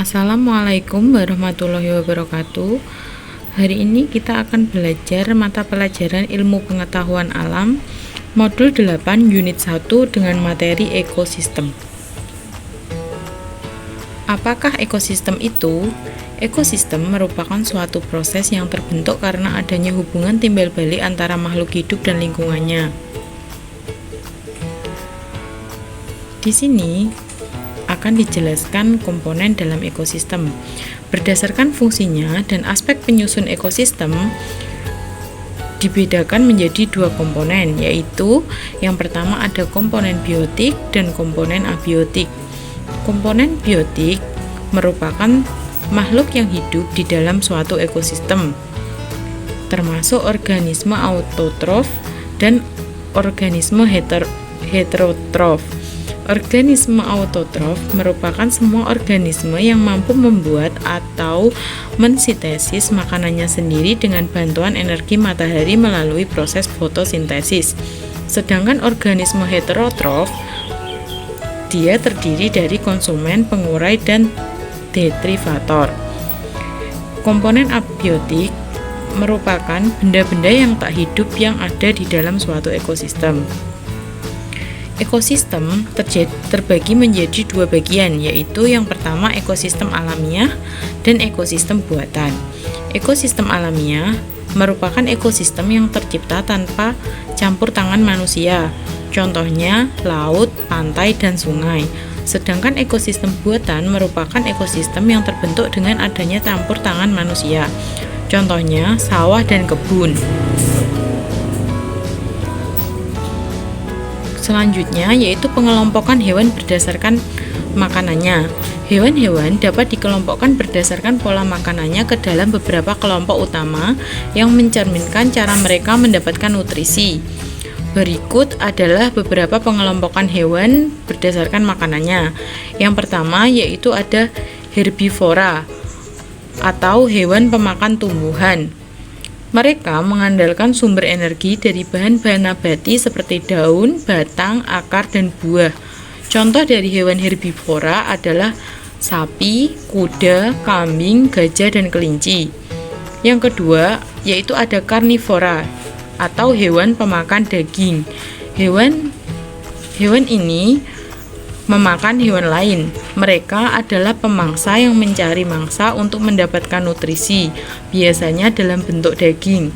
Assalamualaikum warahmatullahi wabarakatuh. Hari ini kita akan belajar mata pelajaran ilmu pengetahuan alam modul 8 unit 1 dengan materi ekosistem. Apakah ekosistem itu? Ekosistem merupakan suatu proses yang terbentuk karena adanya hubungan timbal balik antara makhluk hidup dan lingkungannya. Di sini akan dijelaskan komponen dalam ekosistem. Berdasarkan fungsinya dan aspek penyusun ekosistem dibedakan menjadi dua komponen, yaitu yang pertama ada komponen biotik dan komponen abiotik. Komponen biotik merupakan makhluk yang hidup di dalam suatu ekosistem, termasuk organisme autotrof dan organisme heterotrof. Organisme autotrof merupakan semua organisme yang mampu membuat atau mensintesis makanannya sendiri dengan bantuan energi matahari melalui proses fotosintesis. Sedangkan organisme heterotrof, dia terdiri dari konsumen, pengurai, dan detrivator. Komponen abiotik merupakan benda-benda yang tak hidup yang ada di dalam suatu ekosistem. Ekosistem terbagi menjadi dua bagian, yaitu yang pertama ekosistem alamiah dan ekosistem buatan. Ekosistem alamiah merupakan ekosistem yang tercipta tanpa campur tangan manusia, contohnya laut, pantai, dan sungai. Sedangkan ekosistem buatan merupakan ekosistem yang terbentuk dengan adanya campur tangan manusia, contohnya sawah dan kebun. Selanjutnya yaitu pengelompokan hewan berdasarkan makanannya. Hewan-hewan dapat dikelompokkan berdasarkan pola makanannya ke dalam beberapa kelompok utama yang mencerminkan cara mereka mendapatkan nutrisi. Berikut adalah beberapa pengelompokan hewan berdasarkan makanannya. Yang pertama yaitu ada herbivora atau hewan pemakan tumbuhan. Mereka mengandalkan sumber energi dari bahan-bahan nabati seperti daun, batang, akar, dan buah. Contoh dari hewan herbivora adalah sapi, kuda, kambing, gajah, dan kelinci. Yang kedua, yaitu ada karnivora atau hewan pemakan daging. Hewan ini memakan hewan lain. Mereka adalah pemangsa yang mencari mangsa untuk mendapatkan nutrisi, biasanya dalam bentuk daging.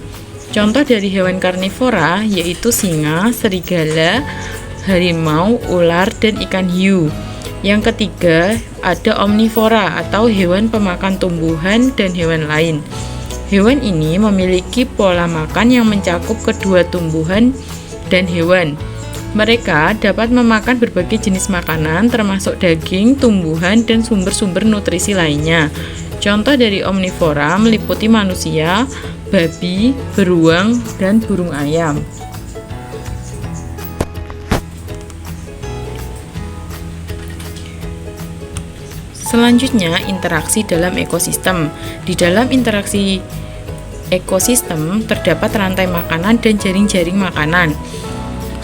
Contoh dari hewan karnivora yaitu singa, serigala, harimau, ular, dan ikan hiu. Yang ketiga, ada omnivora atau hewan pemakan tumbuhan dan hewan lain. Hewan ini memiliki pola makan yang mencakup kedua tumbuhan dan hewan. Mereka dapat memakan berbagai jenis makanan termasuk daging, tumbuhan, dan sumber-sumber nutrisi lainnya. Contoh dari omnivora meliputi manusia, babi, beruang, dan burung ayam. Selanjutnya, interaksi dalam ekosistem. Di dalam interaksi ekosistem terdapat rantai makanan dan jaring-jaring makanan.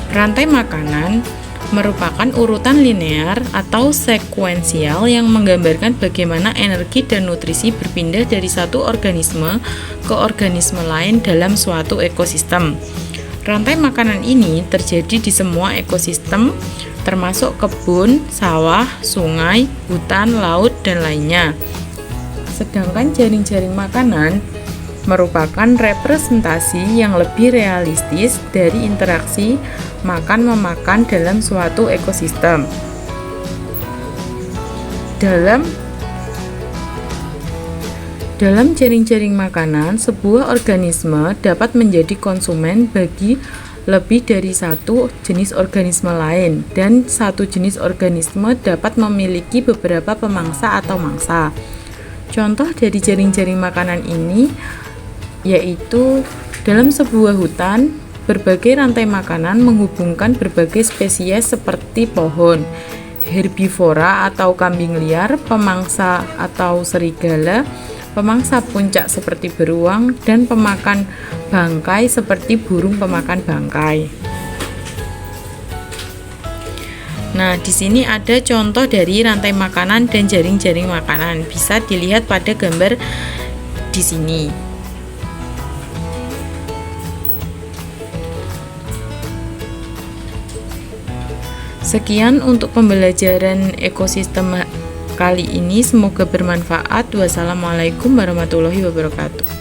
Rantai makanan merupakan urutan linear atau sekuensial yang menggambarkan bagaimana energi dan nutrisi berpindah dari satu organisme ke organisme lain dalam suatu ekosistem. Rantai makanan ini terjadi di semua ekosistem, termasuk kebun, sawah, sungai, hutan, laut, dan lainnya. Sedangkan jaring-jaring makanan merupakan representasi yang lebih realistis dari interaksi makan-memakan dalam suatu ekosistem. Dalam jaring-jaring makanan, sebuah organisme dapat menjadi konsumen bagi lebih dari satu jenis organisme lain, dan satu jenis organisme dapat memiliki beberapa pemangsa atau mangsa. Contoh dari jaring-jaring makanan ini yaitu dalam sebuah hutan, berbagai rantai makanan menghubungkan berbagai spesies seperti pohon, herbivora atau kambing liar, pemangsa atau serigala, pemangsa puncak seperti beruang, dan pemakan bangkai seperti burung pemakan bangkai. Nah, di sini ada contoh dari rantai makanan dan jaring-jaring makanan. Bisa dilihat pada gambar di sini. Sekian untuk pembelajaran ekosistem kali ini, semoga bermanfaat. Wassalamualaikum warahmatullahi wabarakatuh.